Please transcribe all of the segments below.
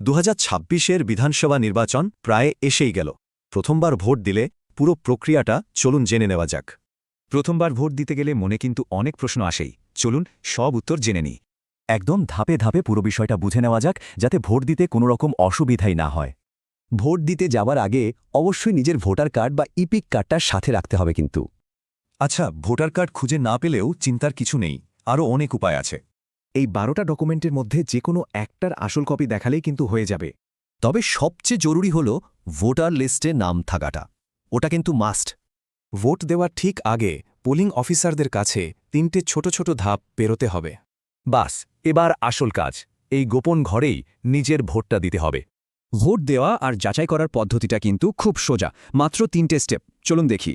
2026-এর বিধানসভা নির্বাচন প্রায় এসেই গেল। প্রথমবার ভোট দিলে পুরো প্রক্রিয়াটা চলুন জেনে নেওয়া যাক। প্রথমবার ভোট দিতে গেলে মনে কিন্তু অনেক প্রশ্ন আসেই। চলুন সব উত্তর জেনে নিই। একদম ধাপে ধাপে পুরো বিষয়টা বুঝে নেওয়া যাক, যাতে ভোট দিতে কোনো রকম অসুবিধাই না হয়। ভোট দিতে যাওয়ার আগে অবশ্যই নিজের ভোটার কার্ড বা ইপিক কার্ডটার সাথে রাখতে হবে কিন্তু। আচ্ছা, ভোটার কার্ড খুঁজে না পেলেও চিন্তার কিছু নেই, আরও অনেক উপায় আছে। এই 12টা ডকুমেন্টের মধ্যে যে কোনো একটার আসল কপি দেখালেই কিন্তু হয়ে যাবে। তবে সবচেয়ে জরুরি হল ভোটার লিস্টে নাম থাকাটা। ওটা কিন্তু মাস্ট। ভোট দেওয়ার ঠিক আগে পোলিং অফিসারদের কাছে 3টে ছোট ছোট ধাপ পেরোতে হবে। বাস, এবার আসল কাজ। এই গোপন ঘরেই নিজের ভোটটা দিতে হবে। ভোট দেওয়া আর যাচাই করার পদ্ধতিটা কিন্তু খুব সোজা, মাত্র 3টে স্টেপ। চলুন দেখি।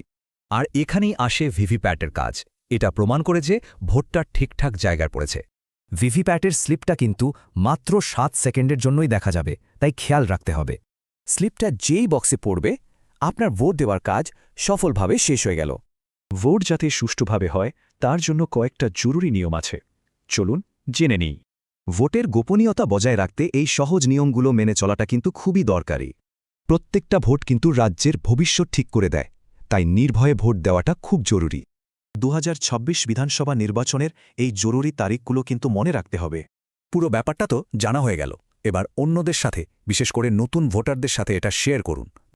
আর এখানেই আসে ভিভিপ্যাটের কাজ। এটা প্রমাণ করে যে ভোটটা ঠিকঠাক জায়গায় পড়েছে। ভিভিপ্যাটের স্লিপটা কিন্তু মাত্র 7 সেকেন্ডের জন্যই দেখা যাবে, তাই খেয়াল রাখতে হবে। স্লিপটা যেই বক্সে পড়বে, আপনার ভোট দেওয়ার কাজ সফলভাবে শেষ হয়ে গেল। ভোট যাতে সুষ্ঠুভাবে হয় তার জন্য কয়েকটা জরুরি নিয়ম আছে। চলুন জেনে নিই। ভোটের গোপনীয়তা বজায় রাখতে এই সহজ নিয়মগুলো মেনে চলাটা কিন্তু খুবই দরকারি। প্রত্যেকটা ভোট কিন্তু রাজ্যের ভবিষ্যৎ ঠিক করে দেয়, তাই নির্ভয়ে ভোট দেওয়াটা খুব জরুরি। 2026 বিধানসভা নির্বাচনের এই জরুরি তারিখগুলো কিন্তু মনে রাখতে হবে। পুরো ব্যাপারটা তো জানা হয়ে গেল। এবার অন্যদের সাথে, বিশেষ করে নতুন ভোটারদের সাথে এটা শেয়ার করুন।